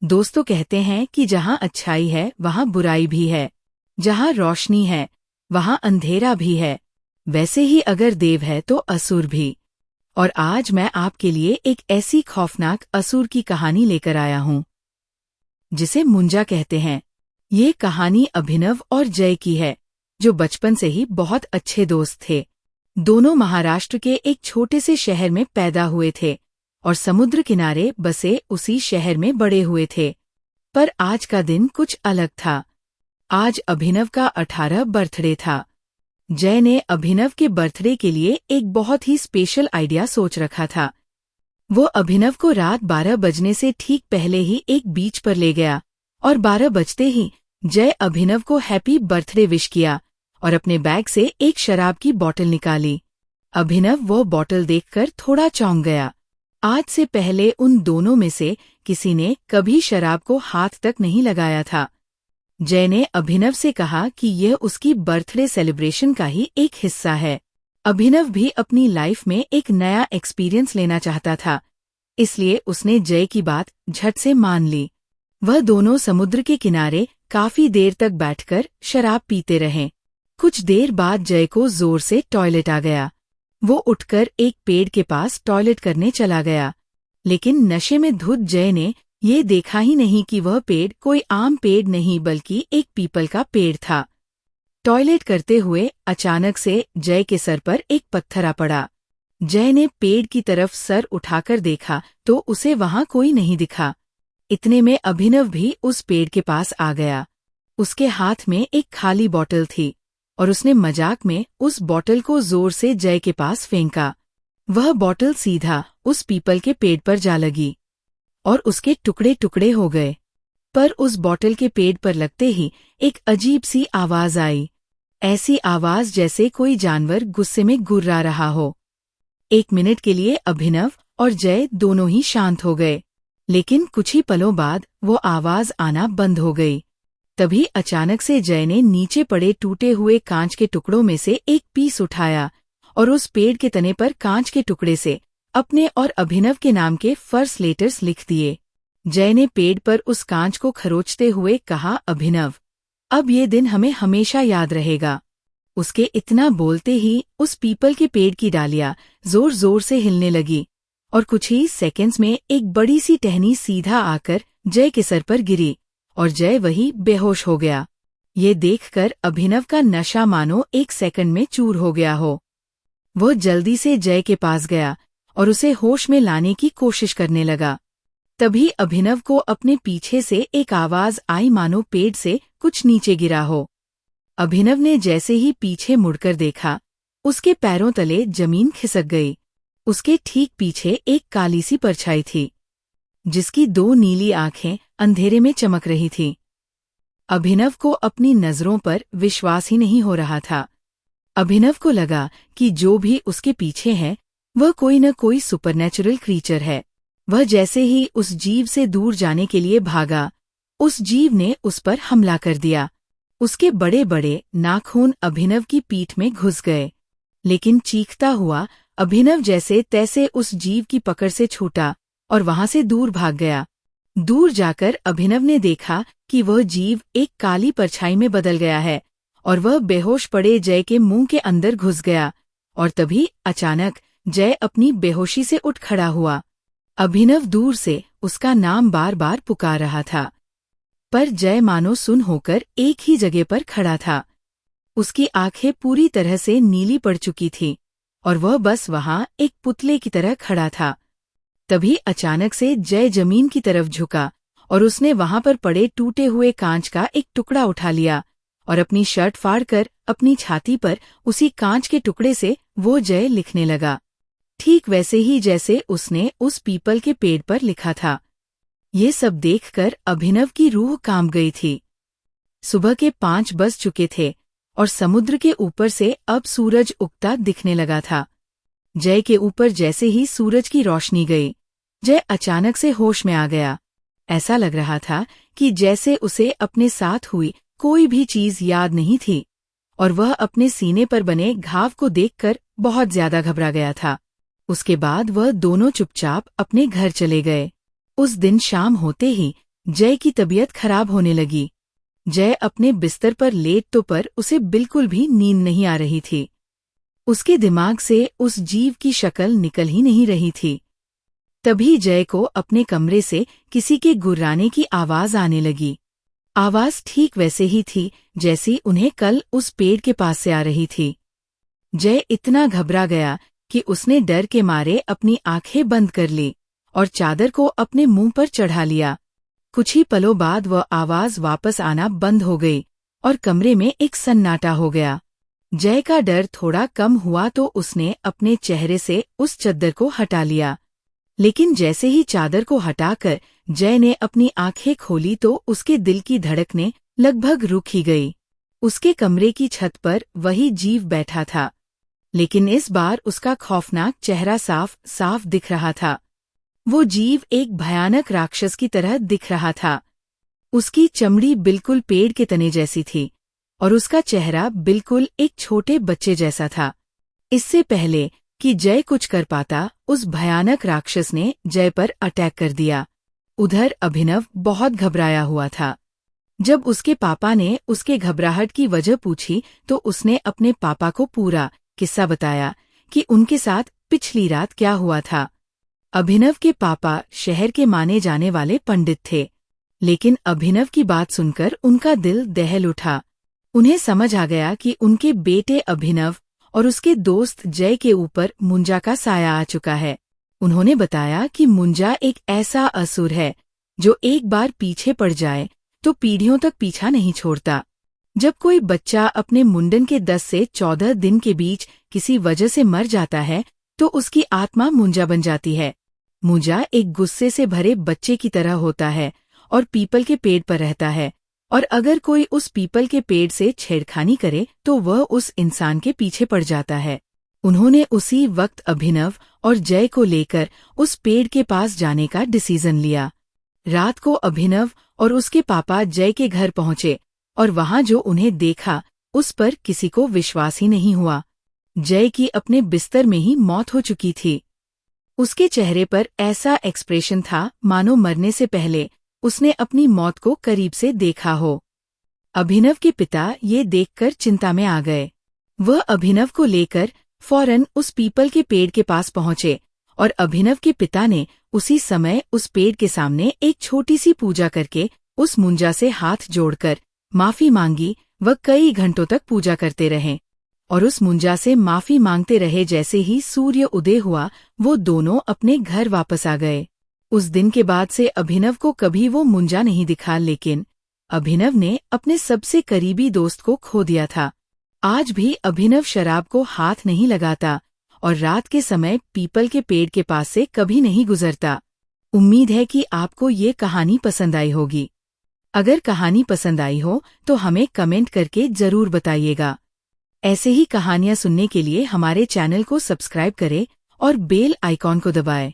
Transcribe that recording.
दोस्तों कहते हैं कि जहाँ अच्छाई है वहाँ बुराई भी है, जहाँ रोशनी है वहाँ अंधेरा भी है, वैसे ही अगर देव है तो असुर भी। और आज मैं आपके लिए एक ऐसी खौफनाक असुर की कहानी लेकर आया हूँ जिसे मुंजा कहते हैं। ये कहानी अभिनव और जय की है, जो बचपन से ही बहुत अच्छे दोस्त थे। दोनों महाराष्ट्र के एक छोटे से शहर में पैदा हुए थे और समुद्र किनारे बसे उसी शहर में बड़े हुए थे। पर आज का दिन कुछ अलग था। आज अभिनव का 18 बर्थडे था। जय ने अभिनव के बर्थडे के लिए एक बहुत ही स्पेशल आइडिया सोच रखा था। वो अभिनव को रात 12 बजने से ठीक पहले ही एक बीच पर ले गया और 12 बजते ही जय अभिनव को हैप्पी बर्थडे विश किया और अपने बैग से एक शराब की बोतल निकाली। अभिनव वो बोतल देखकर थोड़ा चौंक गया। आज से पहले उन दोनों में से किसी ने कभी शराब को हाथ तक नहीं लगाया था। जय ने अभिनव से कहा कि यह उसकी बर्थडे सेलिब्रेशन का ही एक हिस्सा है। अभिनव भी अपनी लाइफ में एक नया एक्सपीरियंस लेना चाहता था, इसलिए उसने जय की बात झट से मान ली। वह दोनों समुद्र के किनारे काफी देर तक बैठकर शराब पीते रहे। कुछ देर बाद जय को जोर से टॉयलेट आ गया। वो उठकर एक पेड़ के पास टॉयलेट करने चला गया, लेकिन नशे में धुत जय ने ये देखा ही नहीं कि वह पेड़ कोई आम पेड़ नहीं बल्कि एक पीपल का पेड़ था। टॉयलेट करते हुए अचानक से जय के सर पर एक पत्थर आ पड़ा। जय ने पेड़ की तरफ सर उठाकर देखा तो उसे वहां कोई नहीं दिखा। इतने में अभिनव भी उस पेड़ के पास आ गया। उसके हाथ में एक खाली बोतल थी और उसने मजाक में उस बोतल को जोर से जय के पास फेंका। वह बोतल सीधा उस पीपल के पेड़ पर जा लगी और उसके टुकड़े टुकड़े हो गए। पर उस बोतल के पेड़ पर लगते ही एक अजीब सी आवाज आई, ऐसी आवाज जैसे कोई जानवर गुस्से में गुर्रा रहा हो। 1 मिनट के लिए अभिनव और जय दोनों ही शांत हो गए, लेकिन कुछ ही पलों बाद वो आवाज आना बंद हो गई। तभी अचानक से जय ने नीचे पड़े टूटे हुए कांच के टुकड़ों में से एक पीस उठाया और उस पेड़ के तने पर कांच के टुकड़े से अपने और अभिनव के नाम के फर्स्ट लेटर्स लिख दिए। जय ने पेड़ पर उस कांच को खरोचते हुए कहा, अभिनव, अब ये दिन हमें हमेशा याद रहेगा। उसके इतना बोलते ही उस पीपल के पेड़ की डालियां जोर जोर से हिलने लगी और कुछ ही सेकंड्स में एक बड़ी सी टहनी सीधा आकर जय के सर पर गिरी और जय वही बेहोश हो गया। ये देखकर अभिनव का नशा मानो 1 सेकंड में चूर हो गया हो। वो जल्दी से जय के पास गया और उसे होश में लाने की कोशिश करने लगा। तभी अभिनव को अपने पीछे से एक आवाज आई मानो पेड़ से कुछ नीचे गिरा हो। अभिनव ने जैसे ही पीछे मुड़कर देखा, उसके पैरों तले जमीन खिसक गई। उसके ठीक पीछे एक काली सी परछाई थी, जिसकी 2 नीली आंखें अंधेरे में चमक रही थीं। अभिनव को अपनी नजरों पर विश्वास ही नहीं हो रहा था। अभिनव को लगा कि जो भी उसके पीछे है वह कोई न कोई सुपरनैचुरल क्रीचर है। वह जैसे ही उस जीव से दूर जाने के लिए भागा, उस जीव ने उस पर हमला कर दिया। उसके बड़े बड़े नाखून अभिनव की पीठ में घुस गए, लेकिन चीखता हुआ अभिनव जैसे तैसे उस जीव की पकड़ से छूटा और वहां से दूर भाग गया। दूर जाकर अभिनव ने देखा कि वह जीव एक काली परछाई में बदल गया है और वह बेहोश पड़े जय के मुंह के अंदर घुस गया। और तभी अचानक जय अपनी बेहोशी से उठ खड़ा हुआ। अभिनव दूर से उसका नाम बार बार पुकार रहा था, पर जय मानो सुन होकर एक ही जगह पर खड़ा था। उसकी आंखें पूरी तरह से नीली पड़ चुकी थीं और वह बस वहां एक पुतले की तरह खड़ा था। तभी अचानक से जय जमीन की तरफ झुका और उसने वहां पर पड़े टूटे हुए कांच का एक टुकड़ा उठा लिया और अपनी शर्ट फाड़कर अपनी छाती पर उसी कांच के टुकड़े से वो जय लिखने लगा, ठीक वैसे ही जैसे उसने उस पीपल के पेड़ पर लिखा था। ये सब देखकर अभिनव की रूह कांप गई थी। सुबह के 5 बज चुके थे और समुद्र के ऊपर से अब सूरज उगता दिखने लगा था। जय के ऊपर जैसे ही सूरज की रोशनी गई, जय अचानक से होश में आ गया। ऐसा लग रहा था कि जैसे उसे अपने साथ हुई कोई भी चीज याद नहीं थी और वह अपने सीने पर बने घाव को देखकर बहुत ज्यादा घबरा गया था। उसके बाद वह दोनों चुपचाप अपने घर चले गए। उस दिन शाम होते ही जय की तबीयत खराब होने लगी। जय अपने बिस्तर पर लेट तो पर उसे बिल्कुल भी नींद नहीं आ रही थी। उसके दिमाग से उस जीव की शक्ल निकल ही नहीं रही थी। तभी जय को अपने कमरे से किसी के गुर्राने की आवाज आने लगी। आवाज ठीक वैसे ही थी जैसी उन्हें कल उस पेड़ के पास से आ रही थी। जय इतना घबरा गया कि उसने डर के मारे अपनी आंखें बंद कर ली और चादर को अपने मुंह पर चढ़ा लिया। कुछ ही पलों बाद वह आवाज वापस आना बंद हो गई और कमरे में एक सन्नाटा हो गया। जय का डर थोड़ा कम हुआ तो उसने अपने चेहरे से उस चादर को हटा लिया। लेकिन जैसे ही चादर को हटाकर जय ने अपनी आंखें खोली तो उसके दिल की धड़कनें लगभग रुक ही गई। उसके कमरे की छत पर वही जीव बैठा था, लेकिन इस बार उसका खौफनाक चेहरा साफ साफ दिख रहा था। वो जीव एक भयानक राक्षस की तरह दिख रहा था। उसकी चमड़ी बिल्कुल पेड़ के तने जैसी थी और उसका चेहरा बिल्कुल एक छोटे बच्चे जैसा था। इससे पहले कि जय कुछ कर पाता, उस भयानक राक्षस ने जय पर अटैक कर दिया। उधर अभिनव बहुत घबराया हुआ था। जब उसके पापा ने उसके घबराहट की वजह पूछी तो उसने अपने पापा को पूरा किस्सा बताया कि उनके साथ पिछली रात क्या हुआ था। अभिनव के पापा शहर के माने जाने वाले पंडित थे, लेकिन अभिनव की बात सुनकर उनका दिल दहल उठा। उन्हें समझ आ गया कि उनके बेटे अभिनव और उसके दोस्त जय के ऊपर मुंजा का साया आ चुका है। उन्होंने बताया कि मुंजा एक ऐसा असुर है जो एक बार पीछे पड़ जाए तो पीढ़ियों तक पीछा नहीं छोड़ता। जब कोई बच्चा अपने मुंडन के 10 से 14 दिन के बीच किसी वजह से मर जाता है तो उसकी आत्मा मुंजा बन जाती है। मुंजा एक गुस्से से भरे बच्चे की तरह होता है और पीपल के पेड़ पर रहता है, और अगर कोई उस पीपल के पेड़ से छेड़खानी करे तो वह उस इंसान के पीछे पड़ जाता है। उन्होंने उसी वक्त अभिनव और जय को लेकर उस पेड़ के पास जाने का डिसीजन लिया। रात को अभिनव और उसके पापा जय के घर पहुंचे और वहां जो उन्हें देखा उस पर किसी को विश्वास ही नहीं हुआ। जय की अपने बिस्तर में ही मौत हो चुकी थी। उसके चेहरे पर ऐसा एक्सप्रेशन था मानो मरने से पहले उसने अपनी मौत को करीब से देखा हो। अभिनव के पिता ये देखकर चिंता में आ गए। वह अभिनव को लेकर फौरन उस पीपल के पेड़ के पास पहुंचे और अभिनव के पिता ने उसी समय उस पेड़ के सामने एक छोटी सी पूजा करके उस मुंजा से हाथ जोड़कर माफी मांगी। वह कई घंटों तक पूजा करते रहे और उस मुंजा से माफी मांगते रहे। जैसे ही सूर्य उदय हुआ वो दोनों अपने घर वापस आ गए। उस दिन के बाद से अभिनव को कभी वो मुंजा नहीं दिखा, लेकिन अभिनव ने अपने सबसे करीबी दोस्त को खो दिया था। आज भी अभिनव शराब को हाथ नहीं लगाता और रात के समय पीपल के पेड़ के पास से कभी नहीं गुजरता। उम्मीद है कि आपको ये कहानी पसंद आई होगी। अगर कहानी पसंद आई हो तो हमें कमेंट करके जरूर बताइएगा। ऐसे ही कहानियां सुनने के लिए हमारे चैनल को सब्सक्राइब करें और बेल आइकॉन को दबाएं।